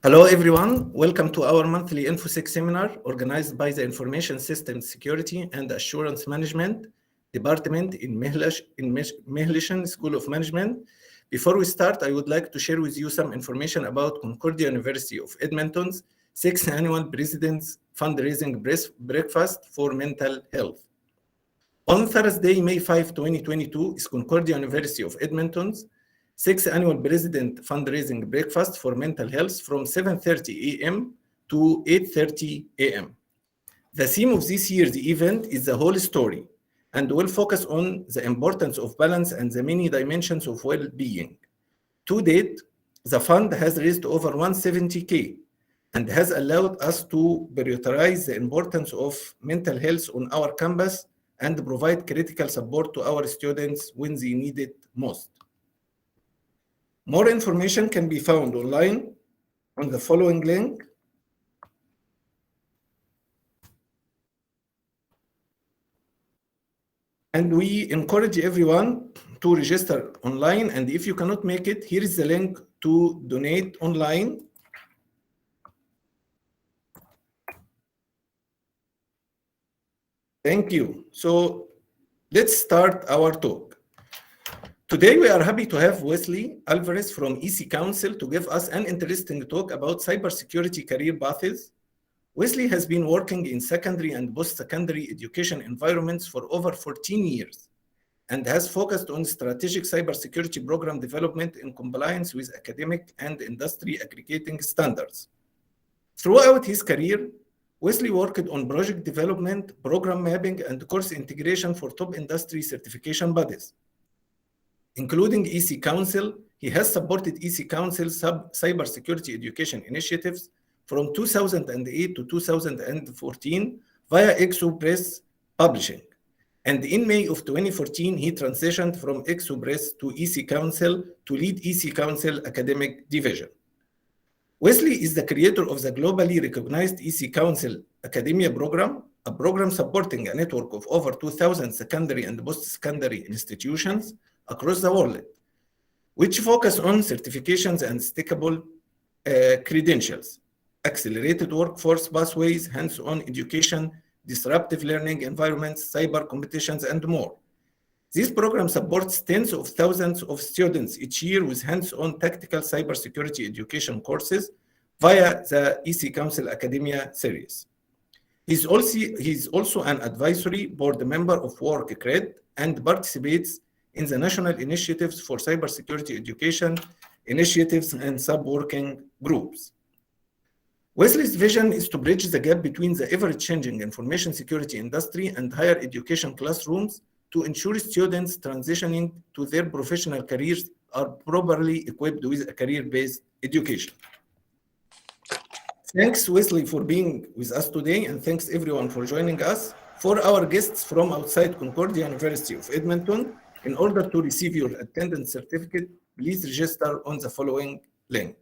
Hello, everyone. Welcome to our monthly InfoSec seminar organized by the Information Systems Security and Assurance Management Department in Mehlishan School of Management. Before we start, I would like to share with you some information about Concordia University of Edmonton's 6th Annual President's Fundraising Breakfast for Mental Health. On Thursday, May 5, 2022, is Concordia University of Edmonton's 6th Annual President Fundraising Breakfast for Mental Health from 7:30 a.m. to 8:30 a.m. The theme of this year's event is the whole story and will focus on the importance of balance and the many dimensions of well-being. To date, the fund has raised over 170K and has allowed us to prioritize the importance of mental health on our campus and provide critical support to our students when they need it most. More information can be found online on the following link. And we encourage everyone to register online. And if you cannot make it, here is the link to donate online. Thank you. So let's start our talk. Today, we are happy to have Wesley Alvarez from CEC-council to give us an interesting talk about cybersecurity career paths. Wesley has been working in secondary and post-secondary education environments for over 14 years and has focused on strategic cybersecurity program development in compliance with academic and industry accrediting standards. Throughout his career, Wesley worked on project development, program mapping, and course integration for top industry certification bodies. Including CEC-council, he has supported CEC-council's cybersecurity education initiatives from 2008 to 2014 via Exopress Publishing. And in May of 2014, he transitioned from Exopress to CEC-council to lead CEC-council academic division. Wesley is the creator of the globally recognized CEC-council Academia program, a program supporting a network of over 2,000 secondary and post-secondary institutions across the world, which focus on certifications and stackable credentials, accelerated workforce pathways, hands-on education, disruptive learning environments, cyber competitions, and more. This program supports tens of thousands of students each year with hands-on tactical cybersecurity education courses via the CEC-council Academia series. He's also an advisory board member of WorkCred and participates in the national initiatives for cybersecurity education initiatives and sub-working groups. Wesley's vision is to bridge the gap between the ever-changing information security industry and higher education classrooms to ensure students transitioning to their professional careers are properly equipped with a career-based education. Thanks, Wesley, for being with us today, and thanks everyone for joining us. For our guests from outside Concordia University of Edmonton, in order to receive your attendance certificate, please register on the following link.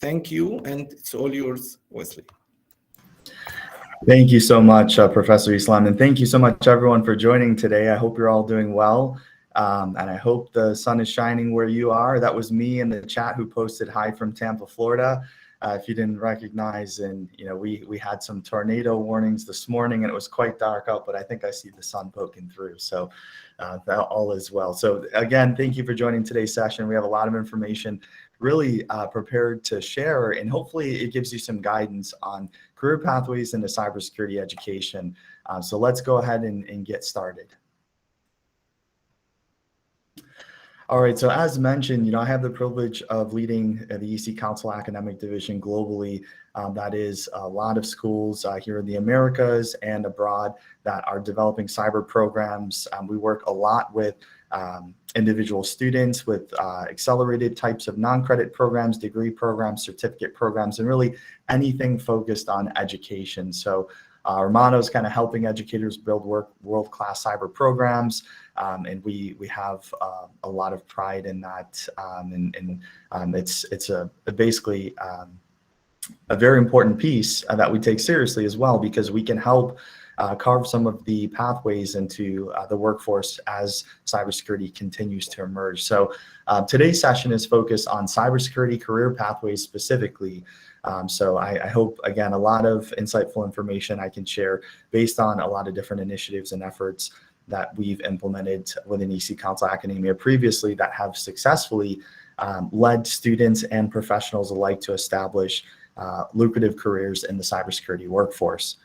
Thank you, and it's all yours, Wesley. Thank you so much, Professor Islam, and thank you so much, everyone, for joining today. I hope you're all doing well, and I hope the sun is shining where you are. That was me in the chat who posted hi from Tampa, Florida. If you didn't recognize, and we had some tornado warnings this morning, and it was quite dark out, but I think I see the sun poking through, so that all is well. So again, thank you for joining today's session. We have a lot of information really prepared to share, and hopefully it gives you some guidance on career pathways into cybersecurity education. So let's go ahead and get started. All right, so as mentioned, I have the privilege of leading the CEC-council academic division globally. That is a lot of schools here in the Americas and abroad that are developing cyber programs. We work a lot with individual students with accelerated types of non-credit programs, degree programs, certificate programs, and really anything focused on education. So our motto is kind of helping educators build world-class cyber programs, and we have a lot of pride in that. It's basically a very important piece that we take seriously as well, because we can help carve some of the pathways into the workforce as cybersecurity continues to emerge. So today's session is focused on cybersecurity career pathways specifically. So I hope, again, a lot of insightful information I can share based on a lot of different initiatives and efforts that we've implemented within EC-council academia previously that have successfully led students and professionals alike to establish lucrative careers in the cybersecurity workforce.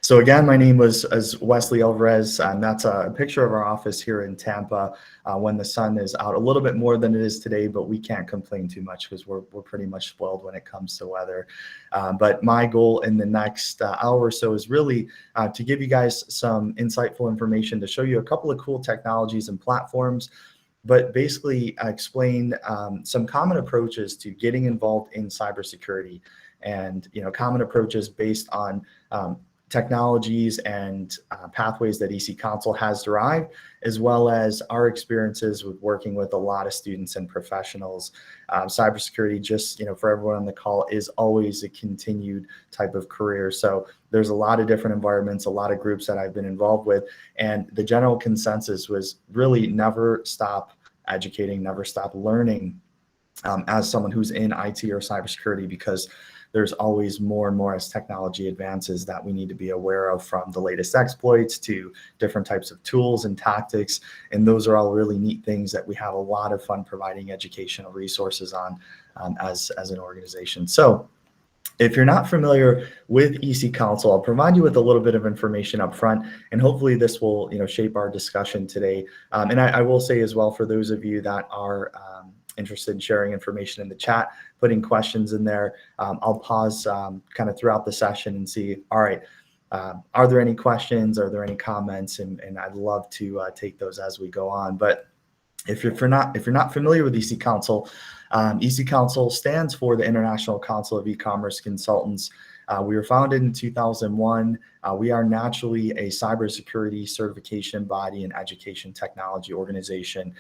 So again, my name is Wesley Alvarez, and that's a picture of our office here in Tampa when the sun is out a little bit more than it is today, but we can't complain too much because we're pretty much spoiled when it comes to weather. But my goal in the next hour or so is really to give you guys some insightful information, to show you a couple of cool technologies and platforms, but basically explain some common approaches to getting involved in cybersecurity, and common approaches based on technologies and pathways that EC-council has derived, as well as our experiences with working with a lot of students and professionals. Cybersecurity, just for everyone on the call, is always a continued type of career. So there's a lot of different environments, a lot of groups that I've been involved with, and the general consensus was really never stop educating, never stop learning as someone who's in IT or cybersecurity, because there's always more and more as technology advances that we need to be aware of, from the latest exploits to different types of tools and tactics. And those are all really neat things that we have a lot of fun providing educational resources on as an organization. So if you're not familiar with EC-council, I'll provide you with a little bit of information up front, and hopefully this will shape our discussion today. And I will say as well, for those of you that are interested in sharing information in the chat, putting questions in there, I'll pause kind of throughout the session and see, all right, are there any questions? Are there any comments? And I'd love to take those as we go on. But if you're not familiar with EC-council, EC-council stands for the International Council of E-commerce Consultants. We were founded in 2001. We are naturally a cybersecurity certification body and education technology organization.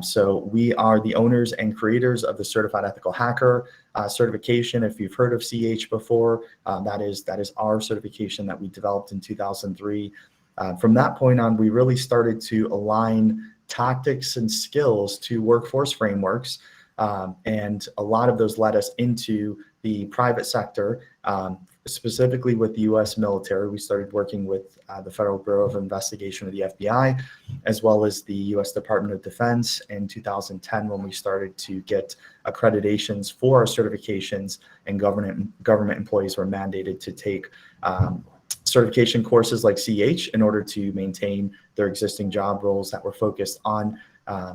So we are the owners and creators of the Certified Ethical Hacker certification. If you've heard of CH before, that is our certification that we developed in 2003. From that point on, we really started to align tactics and skills to workforce frameworks. And a lot of those led us into the private sector, specifically with the U.S. military. We started working with the Federal Bureau of Investigation, or the FBI, as well as the U.S. Department of Defense in 2010, when we started to get accreditations for our certifications, and government employees were mandated to take certification courses like CH in order to maintain their existing job roles that were focused on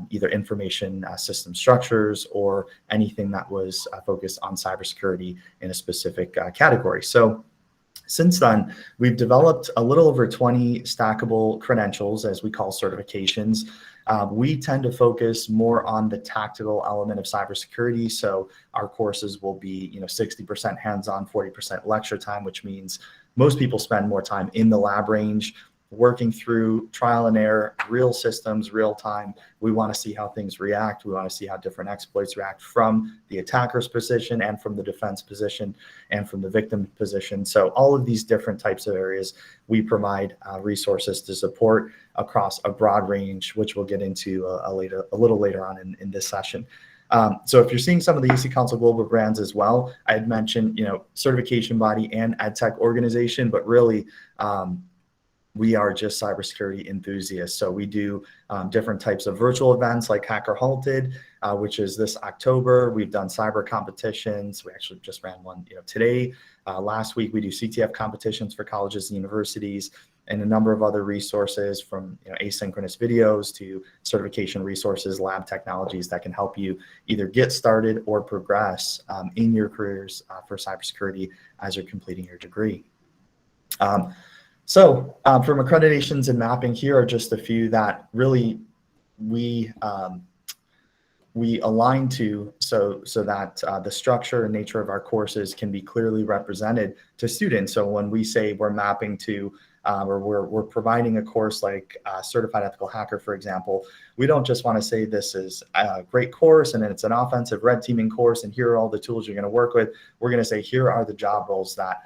either information system structures or anything that was focused on cybersecurity in a specific category. So since then, we've developed a little over 20 stackable credentials, as we call certifications. We tend to focus more on the tactical element of cybersecurity. So our courses will be 60% hands-on, 40% lecture time, which means most people spend more time in the lab range, working through trial and error, real systems, real time. We want to see how things react. We want to see how different exploits react from the attacker's position, and from the defense position, and from the victim position. So all of these different types of areas, we provide resources to support across a broad range, which we'll get into a little later on in this session. So if you're seeing some of the EC-council global brands as well, I had mentioned, certification body and EdTech organization, but really, we are just cybersecurity enthusiasts. So we do different types of virtual events like Hacker Halted, which is this October. We've done cyber competitions. We actually just ran one today. Last week, we do CTF competitions for colleges and universities, and a number of other resources, from asynchronous videos to certification resources, lab technologies that can help you either get started or progress in your careers for cybersecurity as you're completing your degree. So from accreditations and mapping, here are just a few that really we align to, so that the structure and nature of our courses can be clearly represented to students. So when we say we're mapping to or we're providing a course like Certified Ethical Hacker, for example, we don't just want to say this is a great course and it's an offensive red teaming course and here are all the tools you're going to work with. We're going to say here are the job roles that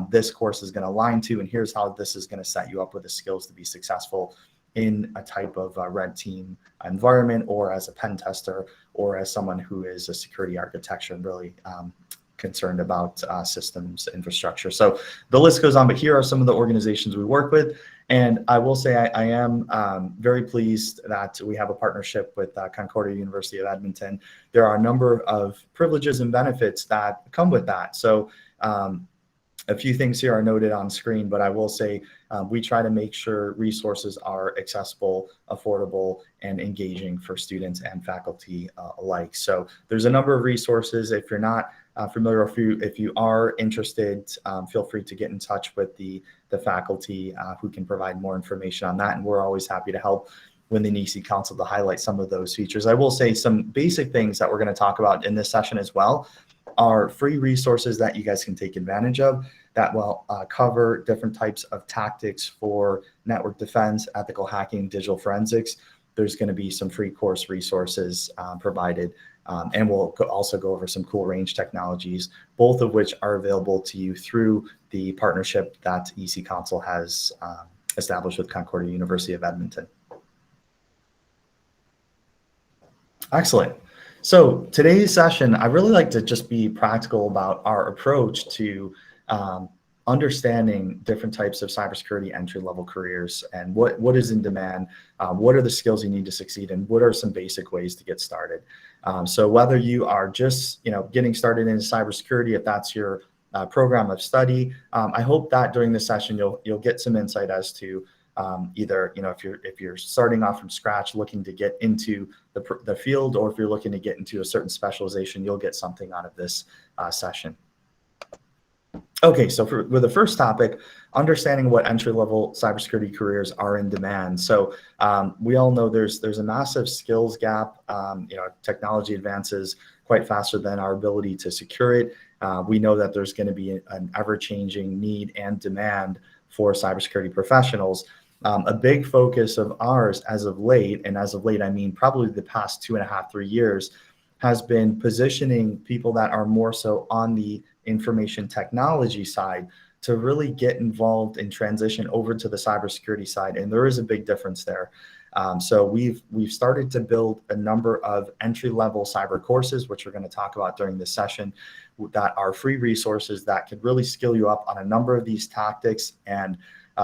this course is going to align to, and here's how this is going to set you up with the skills to be successful in a type of red team environment, or as a pen tester, or as someone who is a security architecture and really concerned about systems infrastructure. So the list goes on, but here are some of the organizations we work with. And I will say I am very pleased that we have a partnership with Concordia University of Edmonton. There are a number of privileges and benefits that come with that. So a few things here are noted on screen, but I will say we try to make sure resources are accessible, affordable, and engaging for students and faculty alike. So there's a number of resources. If you're not familiar, or if you are interested, feel free to get in touch with the faculty who can provide more information on that. And we're always happy to help within the CEC-council to highlight some of those features. I will say some basic things that we're going to talk about in this session as well are free resources that you guys can take advantage of that will cover different types of tactics for network defense, ethical hacking, digital forensics. There's going to be some free course resources provided, and we'll also go over some cool range technologies, both of which are available to you through the partnership that CEC-council has established with Concordia University of Edmonton. Excellent. So today's session, I really like to just be practical about our approach to understanding different types of cybersecurity entry-level careers and what is in demand, what are the skills you need to succeed, and what are some basic ways to get started. So whether you are just getting started in cybersecurity, if that's your program of study, I hope that during this session you'll get some insight as to either if you're starting off from scratch looking to get into the field, or if you're looking to get into a certain specialization, you'll get something out of this session. Okay, so with the first topic, understanding what entry-level cybersecurity careers are in demand. So we all know there's a massive skills gap. Technology advances quite faster than our ability to secure it. We know that there's going to be an ever-changing need and demand for cybersecurity professionals. A big focus of ours as of late, and as of late I mean probably the past 2.5, 3 years, has been positioning people that are more so on the information technology side to really get involved and transition over to the cybersecurity side. And there is a big difference there. So we've started to build a number of entry-level cyber courses, which we're going to talk about during this session, that are free resources that could really skill you up on a number of these tactics. And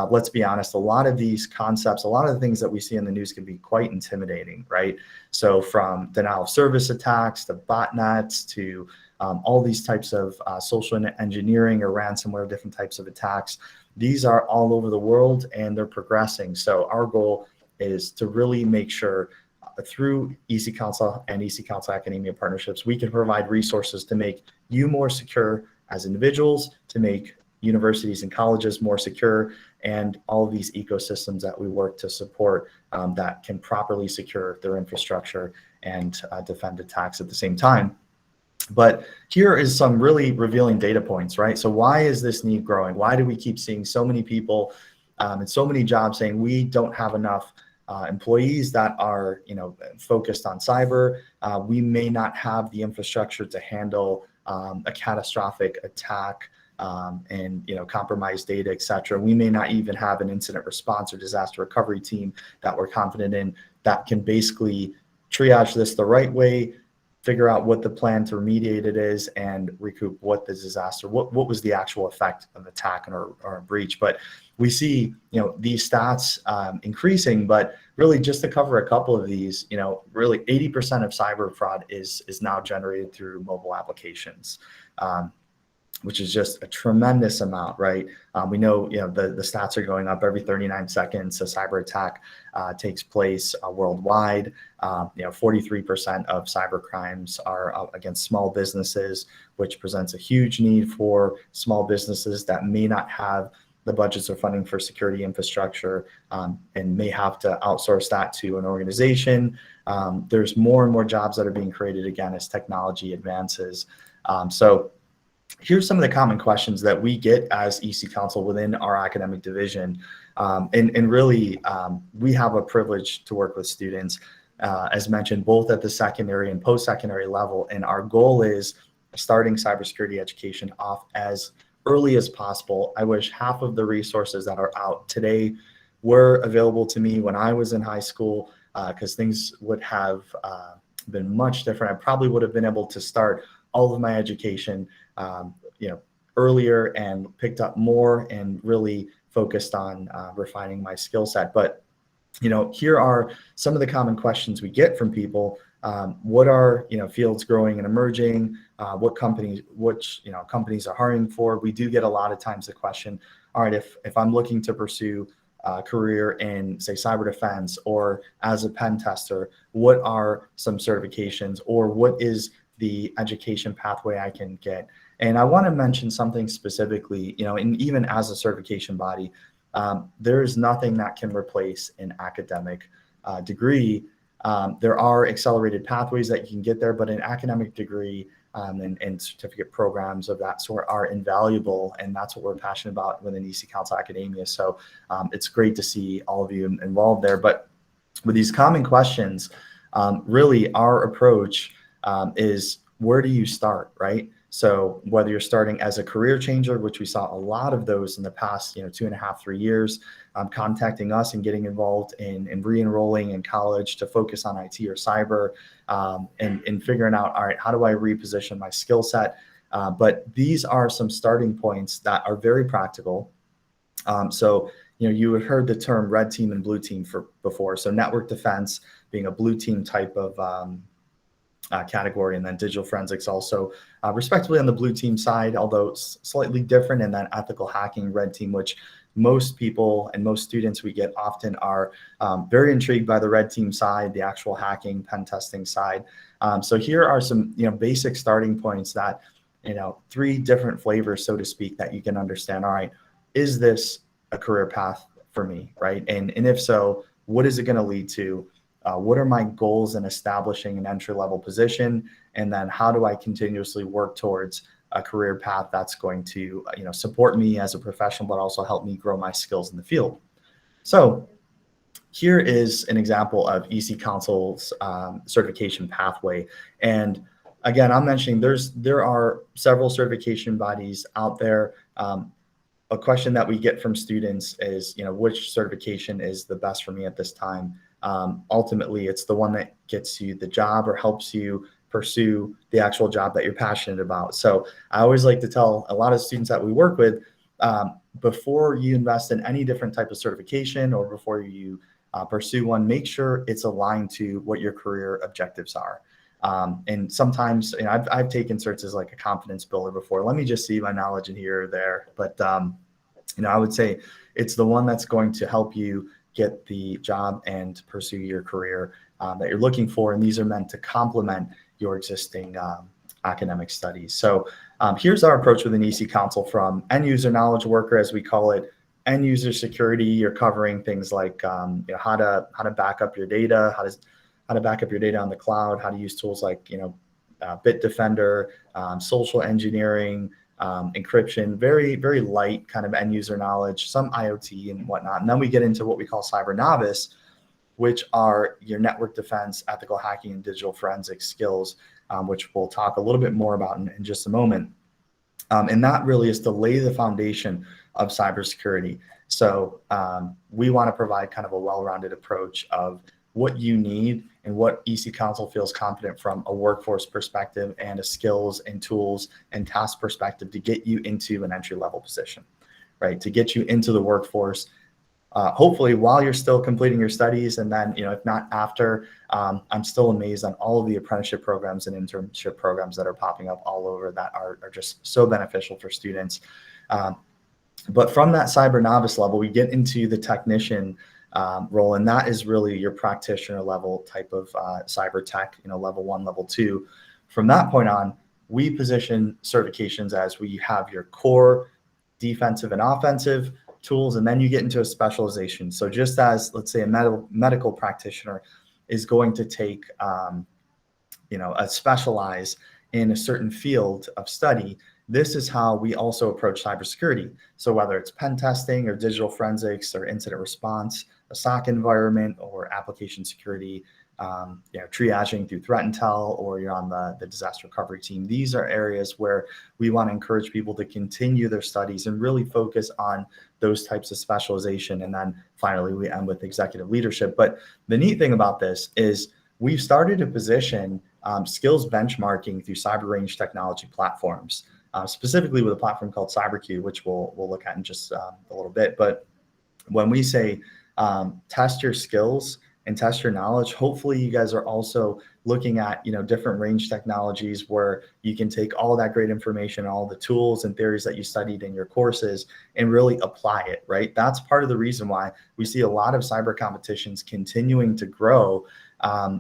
let's be honest, a lot of these concepts, a lot of the things that we see in the news can be quite intimidating, right? So from denial of service attacks to botnets to all these types of social engineering or ransomware, different types of attacks. These are all over the world and they're progressing. So our goal is to really make sure through CEC-council and CEC-council academia partnerships, we can provide resources to make you more secure as individuals, to make universities and colleges more secure, and all of these ecosystems that we work to support that can properly secure their infrastructure and defend attacks at the same time. But here is some really revealing data points, right? So why is this need growing? Why do we keep seeing so many people and so many jobs saying we don't have enough employees that are focused on cyber? We may not have the infrastructure to handle a catastrophic attack and compromised data, et cetera. We may not even have an incident response or disaster recovery team that we're confident in that can basically triage this the right way, figure out what the plan to remediate it is, and recoup what the disaster, what was the actual effect of attack or a breach. But we see these stats increasing, but really just to cover a couple of these, really 80% of cyber fraud is now generated through mobile applications. Which is just a tremendous amount, right? We know, the stats are going up every 39 seconds. A cyber attack takes place worldwide. 43% of cyber crimes are against small businesses, which presents a huge need for small businesses that may not have the budgets or funding for security infrastructure and may have to outsource that to an organization. There's more and more jobs that are being created again as technology advances. So here's some of the common questions that we get as CEC-council within our academic division. And really, we have a privilege to work with students, as mentioned, both at the secondary and post-secondary level. And our goal is starting cybersecurity education off as early as possible. I wish half of the resources that are out today were available to me when I was in high school, because things would have been much different. I probably would have been able to start all of my education, earlier and picked up more and really focused on refining my skill set. But here are some of the common questions we get from people. What are fields growing and emerging? Which companies are hiring for? We do get a lot of times the question, all right, if I'm looking to pursue a career in, say, cyber defense or as a pen tester, what are some certifications, or what is the education pathway I can get? And I want to mention something specifically, and even as a certification body, there is nothing that can replace an academic degree. There are accelerated pathways that you can get there, but an academic degree and certificate programs of that sort are invaluable, and that's what we're passionate about within EC-council Academia. So it's great to see all of you involved there. But with these common questions, really our approach is, where do you start, right? So whether you're starting as a career changer, which we saw a lot of those in the past 2.5, 3 years, contacting us and getting involved in re-enrolling in college to focus on IT or cyber, and figuring out, all right, how do I reposition my skill set? But these are some starting points that are very practical. So you have heard the term red team and blue team before. So network defense being a blue team type of category, and then digital forensics also respectively on the blue team side, although slightly different. And then ethical hacking, red team, which most people and most students we get often are very intrigued by the red team side, the actual hacking, pen testing side. So here are some basic starting points that 3 different flavors, so to speak, that you can understand. All right, is this a career path for me, right? And if so, what is it going to lead to? What are my goals in establishing an entry-level position? And then how do I continuously work towards a career path that's going to support me as a professional, but also help me grow my skills in the field? So here is an example of EC-council's certification pathway. And again, I'm mentioning there are several certification bodies out there. A question that we get from students is, which certification is the best for me at this time? Ultimately, it's the one that gets you the job or helps you pursue the actual job that you're passionate about. So I always like to tell a lot of students that we work with, before you invest in any different type of certification or before you pursue one, make sure it's aligned to what your career objectives are. And sometimes, I've taken certs as like a confidence builder before. Let me just see my knowledge in here or there. But, I would say it's the one that's going to help you get the job and pursue your career that you're looking for. And these are meant to complement your existing academic studies. So here's our approach with an EC-council, from end user knowledge worker, as we call it, end user security. You're covering things like how to back up your data, how to back up your data on the cloud, how to use tools like Bitdefender, social engineering, encryption, very, very light kind of end user knowledge, some IoT and whatnot. And then we get into what we call cyber novice, which are your network defense, ethical hacking, and digital forensics skills, which we'll talk a little bit more about in just a moment. And that really is to lay the foundation of cybersecurity. So we want to provide kind of a well-rounded approach of what you need and what EC-council feels confident from a workforce perspective and a skills and tools and task perspective to get you into an entry-level position, right? To get you into the workforce, hopefully while you're still completing your studies. And then, if not after, I'm still amazed on all of the apprenticeship programs and internship programs that are popping up all over that are just so beneficial for students. But from that cyber novice level, we get into the technician role, and that is really your practitioner level type of cyber tech, level 1, level 2. From that point on, we position certifications as we have your core defensive and offensive tools, and then you get into a specialization. So just as, let's say, a medical practitioner is going to take a specialize in a certain field of study, this is how we also approach cybersecurity. So whether it's pen testing or digital forensics or incident response, a SOC environment or application security, triaging through threat intel, or you're on the disaster recovery team. These are areas where we want to encourage people to continue their studies and really focus on those types of specialization. And then finally, we end with executive leadership. But the neat thing about this is we've started to position skills benchmarking through cyber range technology platforms, specifically with a platform called CyberQ, which we'll look at in just a little bit. But when we say test your skills and test your knowledge, hopefully you guys are also looking at different range technologies where you can take all that great information, all the tools and theories that you studied in your courses, and really apply it, right? That's part of the reason why we see a lot of cyber competitions continuing to grow,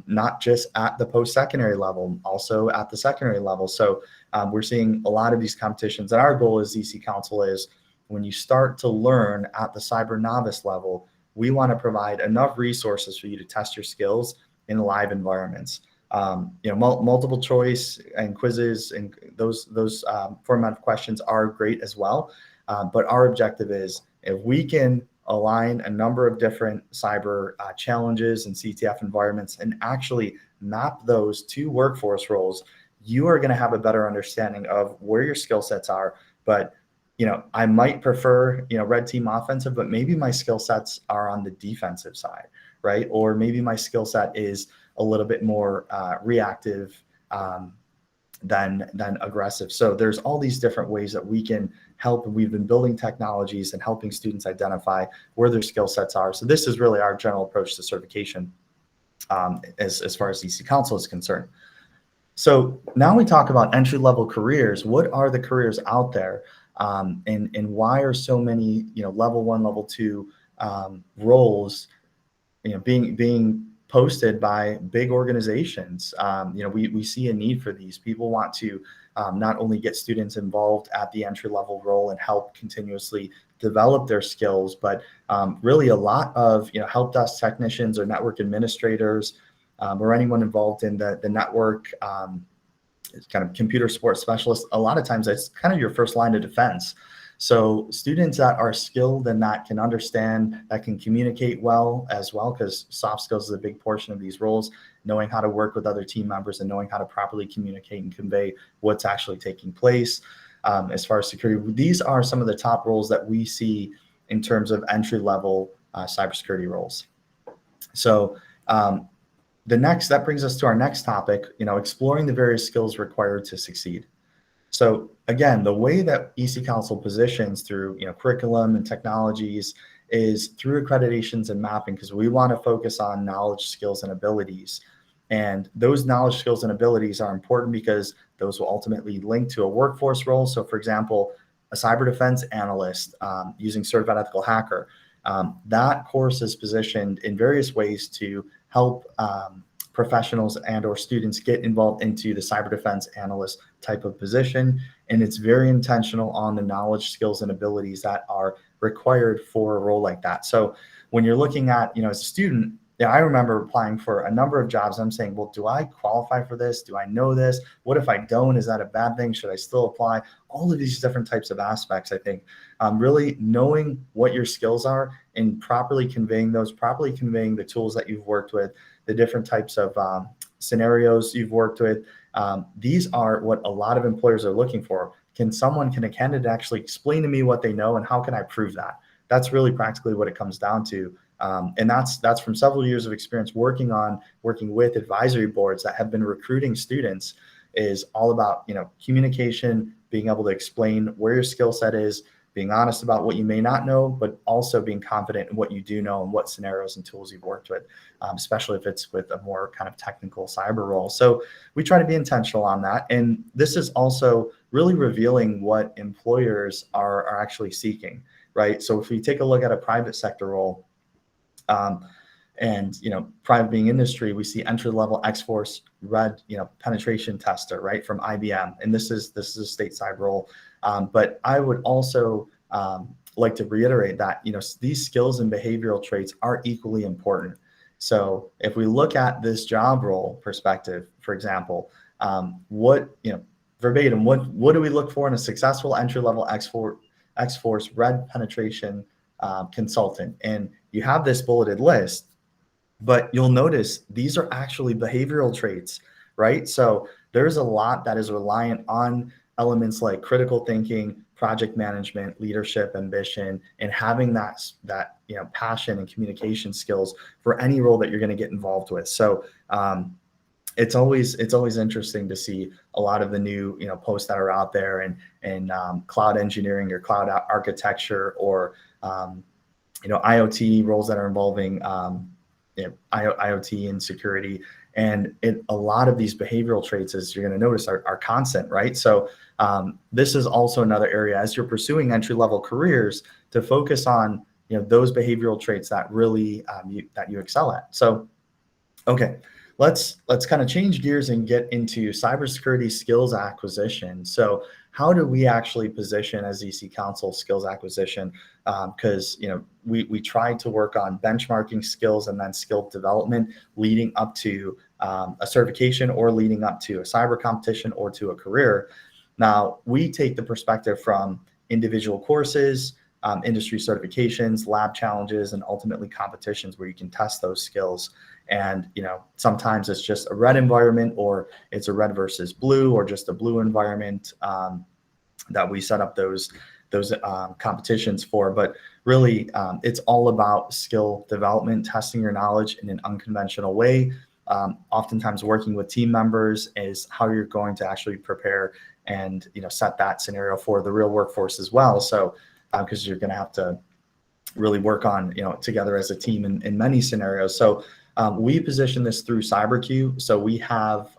not just at the post-secondary level, also at the secondary level. So we're seeing a lot of these competitions, and our goal as CEC-council is when you start to learn at the cyber novice level, we want to provide enough resources for you to test your skills in live environments. Multiple choice and quizzes and those format of questions are great as well. But our objective is if we can align a number of different cyber challenges and CTF environments and actually map those to workforce roles, you are going to have a better understanding of where your skill sets are. But I might prefer, red team offensive, but maybe my skill sets are on the defensive side, right? Or maybe my skill set is a little bit more reactive than aggressive. So there's all these different ways that we can help. We've been building technologies and helping students identify where their skill sets are. So this is really our general approach to certification as far as CEC-council is concerned. So now we talk about entry-level careers. What are the careers out there? And why are so many, level 1, level 2 roles, being posted by big organizations? We see a need for these. People want to not only get students involved at the entry-level role and help continuously develop their skills, but really a lot of help desk technicians or network administrators or anyone involved in the network. It's kind of computer support specialist. A lot of times that's kind of your first line of defense. So students that are skilled and that can understand, that can communicate well as well, because soft skills is a big portion of these roles, knowing how to work with other team members and knowing how to properly communicate and convey what's actually taking place. As far as security, these are some of the top roles that we see in terms of entry-level cybersecurity roles. So that brings us to our next topic, exploring the various skills required to succeed. So again, the way that EC-council positions through curriculum and technologies is through accreditations and mapping, because we want to focus on knowledge, skills, and abilities. And those knowledge, skills, and abilities are important because those will ultimately link to a workforce role. So for example, a cyber defense analyst using Certified Ethical Hacker, that course is positioned in various ways to help professionals and or students get involved into the cyber defense analyst type of position. And it's very intentional on the knowledge, skills, and abilities that are required for a role like that. So when you're looking at, as a student, I remember applying for a number of jobs. I'm saying, well, do I qualify for this? Do I know this? What if I don't? Is that a bad thing? Should I still apply? All of these different types of aspects, I think, really knowing what your skills are and properly conveying the tools that you've worked with, the different types of scenarios you've worked with. These are what a lot of employers are looking for. Can a candidate actually explain to me what they know, and how can I prove that? That's really practically what it comes down to. And that's from several years of experience working with advisory boards that have been recruiting students, is all about, communication, being able to explain where your skill set is, being honest about what you may not know, but also being confident in what you do know and what scenarios and tools you've worked with, especially if it's with a more kind of technical cyber role. So we try to be intentional on that. And this is also really revealing what employers are actually seeking, right? So if we take a look at a private sector role, and private being industry, we see entry-level X-Force Red penetration tester, right, from IBM, and this is a stateside role. But I would also like to reiterate that these skills and behavioral traits are equally important. So if we look at this job role perspective, for example, verbatim, what do we look for in a successful entry-level X-Force Red penetration consultant? And you have this bulleted list. But you'll notice these are actually behavioral traits, right? So there's a lot that is reliant on elements like critical thinking, project management, leadership, ambition, and having that passion and communication skills for any role that you're going to get involved with. So it's always interesting to see a lot of the new posts that are out there, and cloud engineering or cloud architecture, or IoT roles that are involving IoT and security. And a lot of these behavioral traits, as you're going to notice, are constant, right? So this is also another area as you're pursuing entry-level careers to focus on those behavioral traits that really that you excel at. So okay, let's kind of change gears and get into cybersecurity skills acquisition. So how do we actually position as EC-council skills acquisition? Because we try to work on benchmarking skills and then skill development leading up to a certification, or leading up to a cyber competition, or to a career. Now, we take the perspective from individual courses, industry certifications, lab challenges, and ultimately competitions where you can test those skills. And sometimes it's just a red environment, or it's a red versus blue, or just a blue environment that we set up those competitions for. But really, it's all about skill development, testing your knowledge in an unconventional way. Oftentimes working with team members is how you're going to actually prepare and set that scenario for the real workforce as well. So because you're going to have to really work on together as a team in many scenarios. So we position this through CyberQ. So we have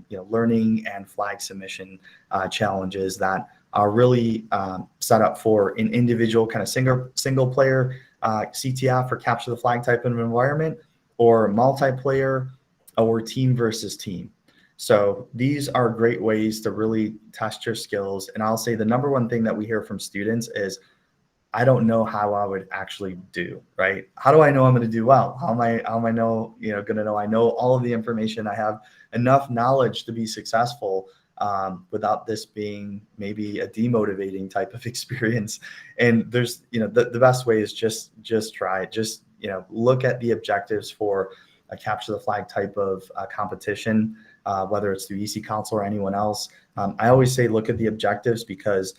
learning and flag submission challenges that are really set up for an individual kind of single player CTF or capture the flag type of environment, or multiplayer, or team versus team. So these are great ways to really test your skills. And I'll say the number one thing that we hear from students is, I don't know how I would actually do, right? How do I know I'm going to do well? How am I going to know I know all of the information, I have enough knowledge to be successful without this being maybe a demotivating type of experience? And there's, the best way is just try it. Just, look at the objectives for a capture the flag type of competition, whether it's through EC-council or anyone else. I always say, look at the objectives, because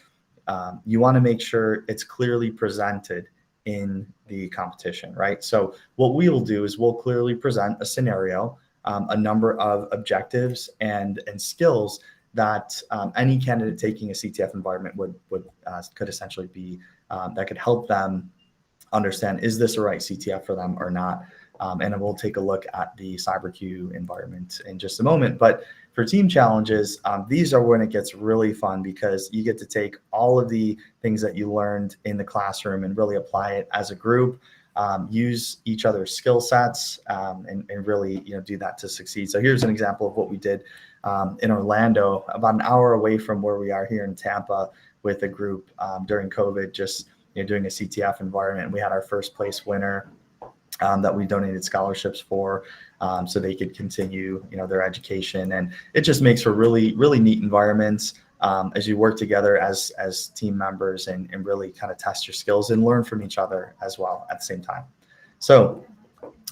you want to make sure it's clearly presented in the competition, right? So what we will do is we'll clearly present a scenario, a number of objectives and skills that any candidate taking a CTF environment could essentially be that could help them understand, is this the right CTF for them or not? And we'll take a look at the CyberQ environment in just a moment. But for team challenges, these are when it gets really fun, because you get to take all of the things that you learned in the classroom and really apply it as a group, use each other's skill sets, and really do that to succeed. So here's an example of what we did in Orlando, about an hour away from where we are here in Tampa, with a group during COVID, just doing a CTF environment. We had our first place winner that we donated scholarships for, so they could continue their education. And it just makes for really, really neat environments as you work together as team members, and really kind of test your skills and learn from each other as well at the same time. So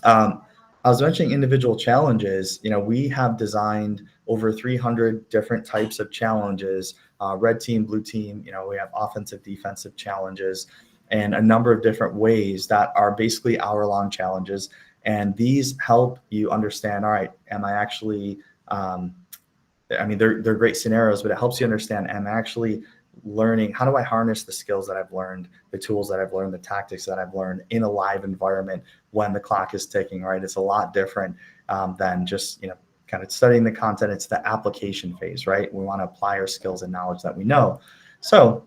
I was mentioning individual challenges. We have designed over 300 different types of challenges, red team, blue team. We have offensive, defensive challenges, and a number of different ways that are basically hour-long challenges. And these help you understand, all right, am I actually, they're great scenarios, but it helps you understand, am I actually learning, how do I harness the skills that I've learned, the tools that I've learned, the tactics that I've learned in a live environment when the clock is ticking, right? It's a lot different than just, kind of studying the content. It's the application phase, right? We want to apply our skills and knowledge that we know. So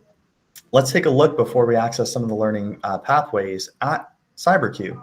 let's take a look before we access some of the learning pathways at CyberQ.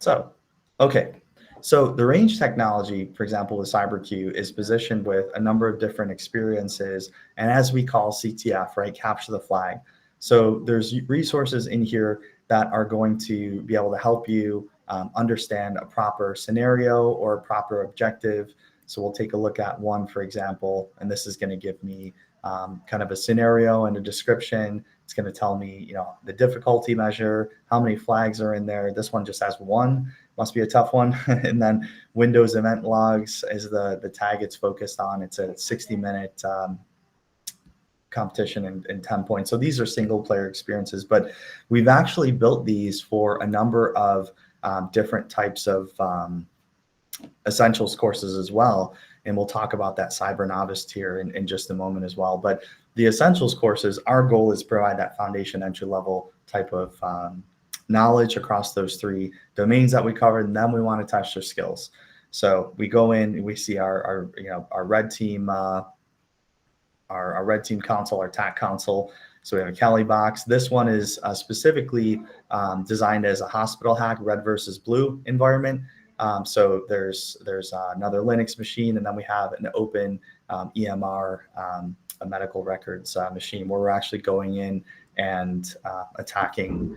So, okay. So the range technology, for example, with CyberQ, is positioned with a number of different experiences, and as we call CTF, right, capture the flag. So there's resources in here that are going to be able to help you understand a proper scenario or a proper objective. So we'll take a look at one, for example, and this is going to give me kind of a scenario and a description. It's going to tell me, the difficulty measure, how many flags are in there. This one just has one, must be a tough one. And then Windows event logs is the tag it's focused on. It's a 60-minute competition and 10 points. So these are single player experiences, but we've actually built these for a number of different types of essentials courses as well. And we'll talk about that cyber novice tier in just a moment as well. But the essentials courses, our goal is to provide that foundation entry level type of knowledge across those 3 domains that we covered. And then we want to test their skills. So we go in, we see our red team, our red team console, our TAC console. So we have a Kali box. This one is specifically designed as a hospital hack, red versus blue environment. So there's another Linux machine, and then we have an open EMR, a medical records machine, where we're actually going in and attacking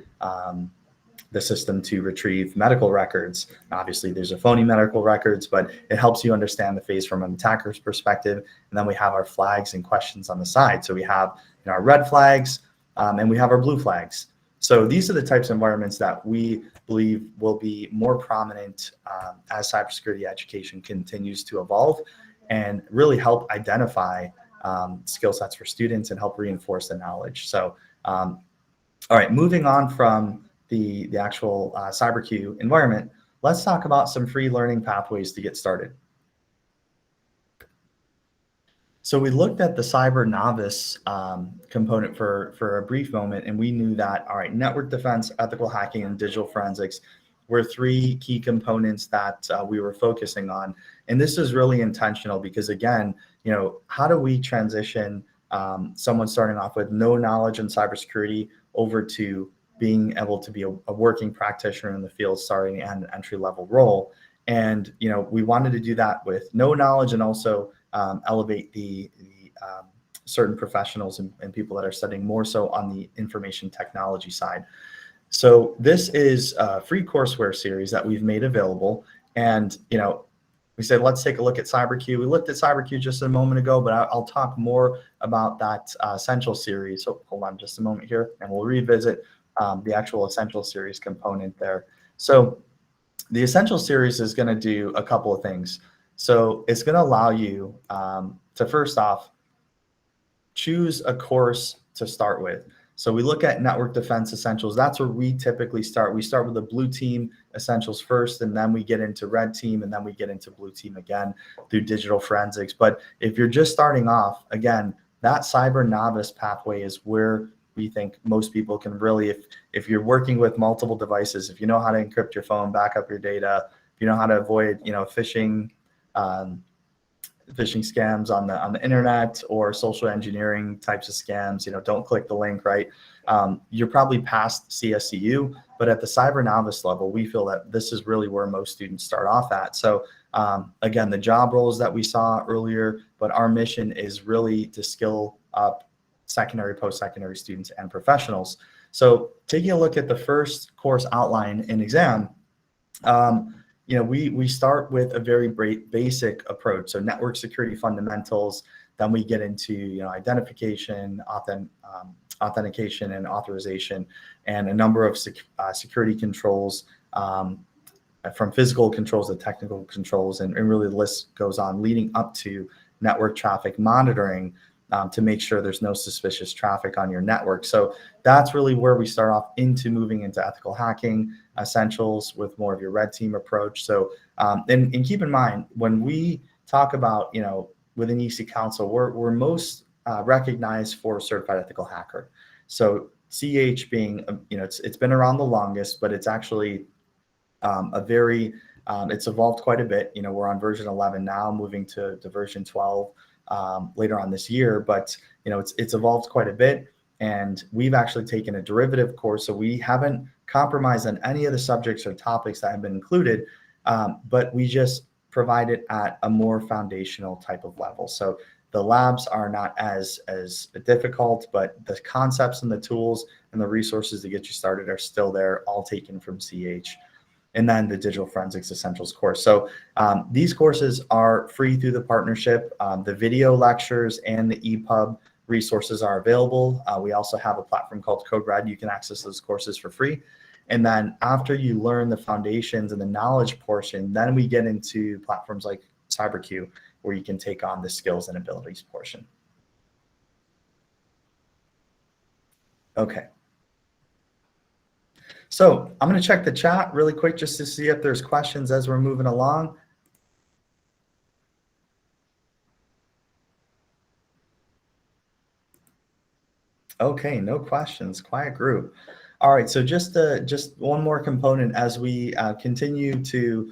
the system to retrieve medical records. Obviously, there's a phony medical records, but it helps you understand the phase from an attacker's perspective. And then we have our flags and questions on the side. So we have our red flags and we have our blue flags. So these are the types of environments that we believe will be more prominent as cybersecurity education continues to evolve and really help identify skill sets for students and help reinforce the knowledge. So, all right, moving on from the actual CyberQ environment, let's talk about some free learning pathways to get started. So we looked at the cyber novice component for a brief moment, and we knew that, all right, network defense, ethical hacking, and digital forensics were 3 key components that we were focusing on. And this is really intentional because, again, how do we transition someone starting off with no knowledge in cybersecurity over to being able to be a working practitioner in the field starting at an entry-level role? And, we wanted to do that with no knowledge and also elevate the certain professionals and people that are studying more so on the information technology side. So this is a free courseware series that we've made available. And, we said, let's take a look at CyberQ. We looked at CyberQ just a moment ago, but I'll talk more about that Essential series. So hold on just a moment here, and we'll revisit the actual Essential series component there. So the Essential series is going to do a couple of things. So it's going to allow you to, first off, choose a course to start with. So we look at network defense essentials. That's where we typically start. We start with the blue team essentials first, and then we get into red team, and then we get into blue team again through digital forensics. But if you're just starting off, again, that cyber novice pathway is where we think most people can really, if you're working with multiple devices, if you know how to encrypt your phone, back up your data, if you know how to avoid, phishing scams on the internet or social engineering types of scams, don't click the link, right? You're probably past CSCU, but at the cyber novice level, we feel that this is really where most students start off at. So again, the job roles that we saw earlier, but our mission is really to skill up secondary, post-secondary students and professionals. So taking a look at the first course outline and exam, we start with a very basic approach. So network security fundamentals, then we get into, identification, authentication and authorization, and a number of security controls, from physical controls to technical controls, and really the list goes on, leading up to network traffic monitoring to make sure there's no suspicious traffic on your network. So that's really where we start off into moving into ethical hacking essentials with more of your red team approach. So, and keep in mind, when we talk about, within CEC-council, we're most recognized for certified ethical hacker. So CH being, it's been around the longest, but it's actually it's evolved quite a bit. We're on version 11 now, moving to version 12 later on this year, but it's evolved quite a bit, and we've actually taken a derivative course, so we haven't compromised on any of the subjects or topics that have been included, but we just provide it at a more foundational type of level. So the labs are not as difficult, but the concepts and the tools and the resources to get you started are still there, all taken from CH. And then the Digital Forensics Essentials course. So these courses are free through the partnership. The video lectures and the EPUB resources are available. We also have a platform called Code Red. You can access those courses for free. And then after you learn the foundations and the knowledge portion, then we get into platforms like CyberQ, where you can take on the skills and abilities portion. Okay. So I'm going to check the chat really quick just to see if there's questions as we're moving along. Okay, no questions. Quiet group. All right, so just one more component as we continue to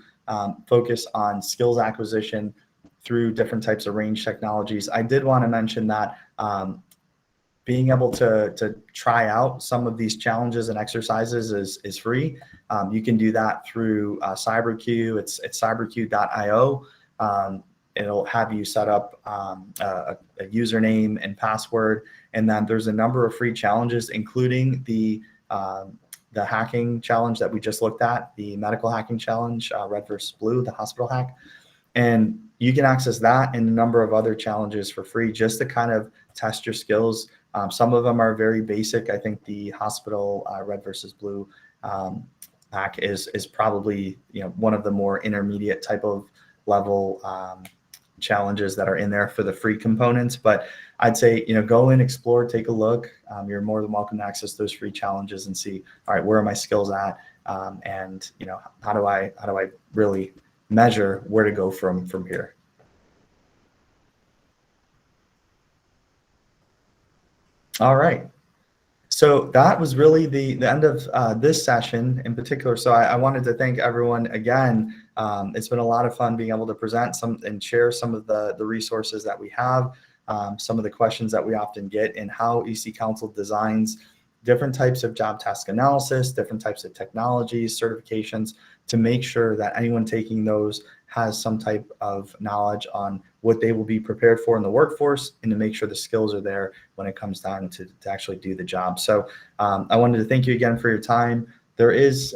focus on skills acquisition through different types of range technologies. I did want to mention that being able to try out some of these challenges and exercises is free. You can do that through CyberQ. It's cyberq.io. It'll have you set up a username and password, and then there's a number of free challenges, including the hacking challenge that we just looked at, the medical hacking challenge, red versus blue, the hospital hack. And you can access that and a number of other challenges for free just to kind of test your skills. Some of them are very basic. I think the hospital red versus blue hack is probably one of the more intermediate type of level challenges that are in there for the free components. But I'd say go and explore, take a look. You're more than welcome to access those free challenges and see, all right, where are my skills at, and how do I really measure where to go from here. All right. So that was really the end of this session in particular. So I wanted to thank everyone again. It's been a lot of fun being able to present some and share some of the resources that we have, some of the questions that we often get, and how EC-council designs different types of job task analysis, different types of technologies, certifications, to make sure that anyone taking those has some type of knowledge on what they will be prepared for in the workforce, and to make sure the skills are there when it comes down to actually do the job. So I wanted to thank you again for your time. There is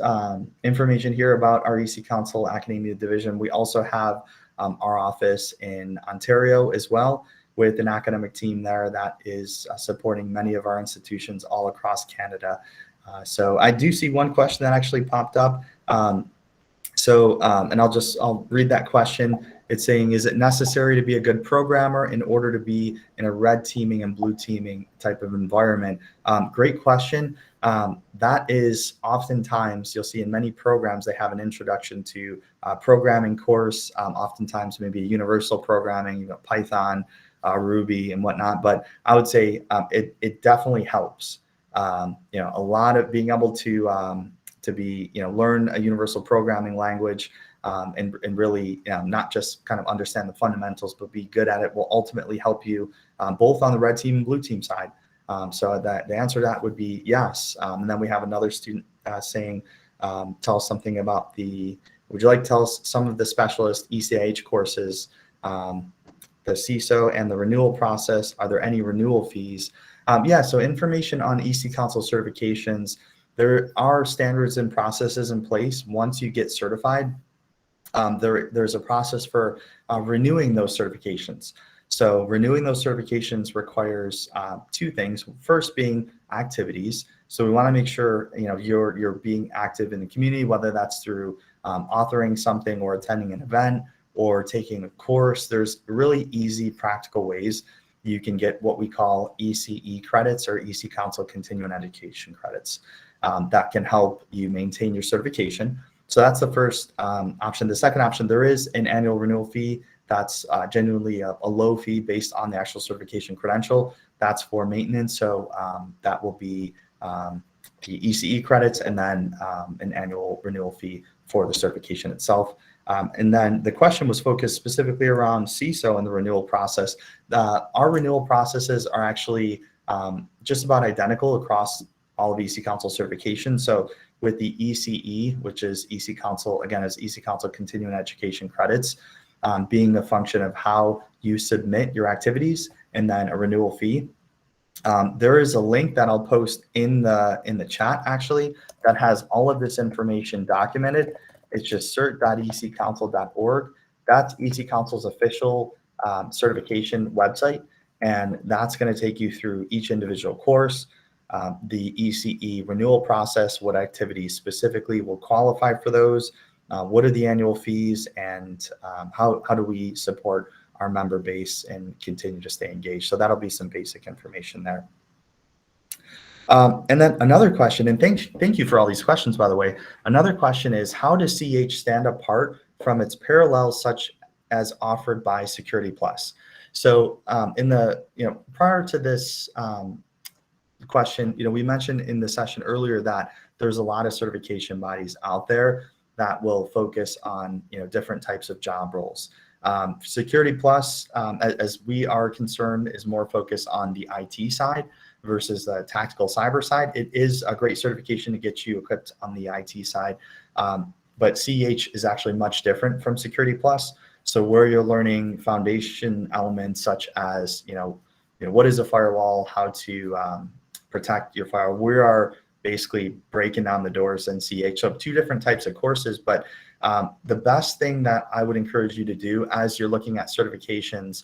information here about our EC-council Academia Division. We also have our office in Ontario as well, with an academic team there that is supporting many of our institutions all across Canada. So I do see one question that actually popped up. And I'll read that question. It's saying, is it necessary to be a good programmer in order to be in a red teaming and blue teaming type of environment? Great question. That is oftentimes, you'll see in many programs, they have an introduction to programming course, oftentimes maybe universal programming, Python, Ruby and whatnot. But I would say it definitely helps. A lot of being able to be, learn a universal programming language and really not just kind of understand the fundamentals, but be good at it, will ultimately help you both on the red team and blue team side. So that the answer to that would be yes. And then we have another student saying, tell us something about would you like to tell us some of the specialist ECIH courses, the CISO and the renewal process? Are there any renewal fees? Yeah, so information on EC-council certifications. There are standards and processes in place. Once you get certified, there's a process for renewing those certifications. So renewing those certifications requires two things. First being activities. So we want to make sure you're being active in the community, whether that's through authoring something or attending an event or taking a course. There's really easy, practical ways you can get what we call ECE credits, or EC-council continuing education credits, that can help you maintain your certification. So that's the first option. The second option, there is an annual renewal fee. That's genuinely a low fee based on the actual certification credential. That's for maintenance. So that will be the ECE credits, and then an annual renewal fee for the certification itself. And then the question was focused specifically around CISO and the renewal process. Our renewal processes are actually just about identical across all of EC-council certifications. So with the ECE, which is EC-council, again, is EC-council continuing education credits, being a function of how you submit your activities, and then a renewal fee. There is a link that I'll post in the chat actually that has all of this information documented. It's just cert.ec-council.org. That's EC-council's official certification website. And that's going to take you through each individual course, the ECE renewal process, what activities specifically will qualify for those, what are the annual fees, and how do we support our member base and continue to stay engaged. So that'll be some basic information there. And then another question, and thank you for all these questions, by the way. Another question is, how does CEH stand apart from its parallels such as offered by Security Plus? So in the, prior to this question, we mentioned in the session earlier that there's a lot of certification bodies out there that will focus on, different types of job roles. Security Plus, as we are concerned, is more focused on the IT side versus the tactical cyber side. It is a great certification to get you equipped on the IT side, but CEH is actually much different from Security Plus. So where you're learning foundation elements such as, what is a firewall, how to protect your firewall. We are basically breaking down the doors in CEH. So 2 different types of courses, but the best thing that I would encourage you to do as you're looking at certifications,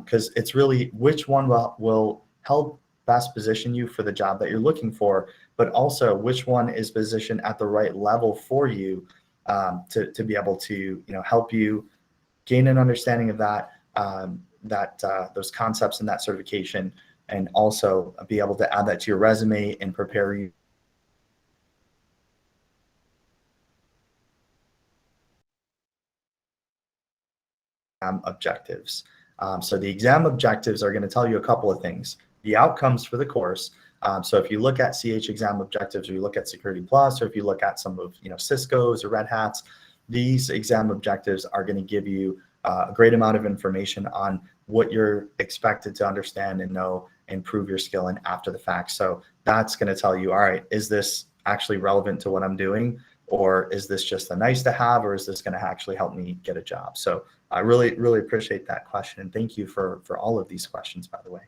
because it's really which one will help best position you for the job that you're looking for, but also which one is positioned at the right level for you to be able to help you gain an understanding of that those concepts in that certification, and also be able to add that to your resume and prepare you objectives. So the exam objectives are going to tell you a couple of things. The outcomes for the course. So if you look at CH exam objectives, or you look at Security Plus, or if you look at some of Cisco's or Red Hat's, these exam objectives are going to give you a great amount of information on what you're expected to understand and know and prove your skill in after the fact. So that's going to tell you, all right, is this actually relevant to what I'm doing? Or is this just a nice to have, or is this going to actually help me get a job? So I really, really appreciate that question. And thank you for all of these questions, by the way.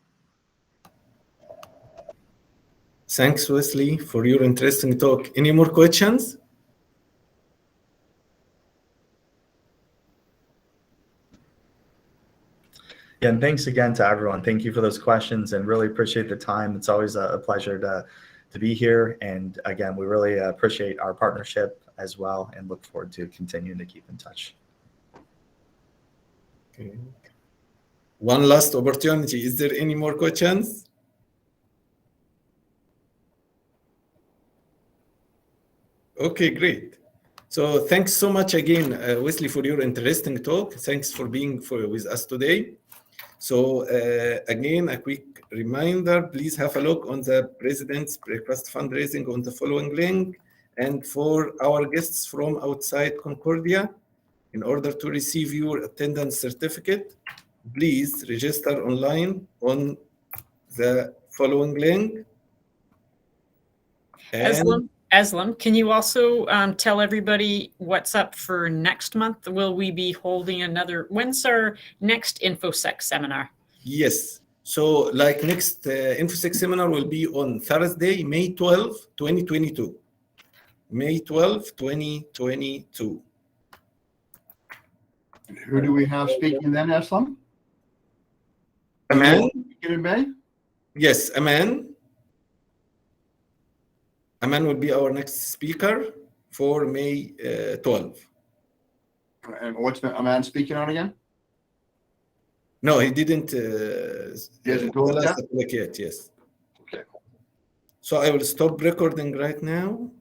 Thanks, Wesley, for your interesting talk. Any more questions? Yeah, and thanks again to everyone. Thank you for those questions, and really appreciate the time. It's always a pleasure to be here. And again, we really appreciate our partnership as well, and look forward to continuing to keep in touch. Okay. One last opportunity. Is there any more questions? Okay, great. So thanks so much again, Wesley, for your interesting talk. Thanks for being with us today. So again, a quick reminder, please have a look on the President's Breakfast Fundraising on the following link. And for our guests from outside Concordia, in order to receive your attendance certificate, please register online on the following link. Aslam, can you also tell everybody what's up for next month? Will we be holding when's our next InfoSec seminar? Yes. So like next InfoSec seminar will be on Thursday, May 12, 2022. May 12, 2022. Who do we have speaking then, Aslam? Aman? In May? Yes, Aman. Aman will be our next speaker for May 12. And what's Aman speaking on again? No, he didn't. He hasn't told us yet? Yes. Okay. So I will stop recording right now.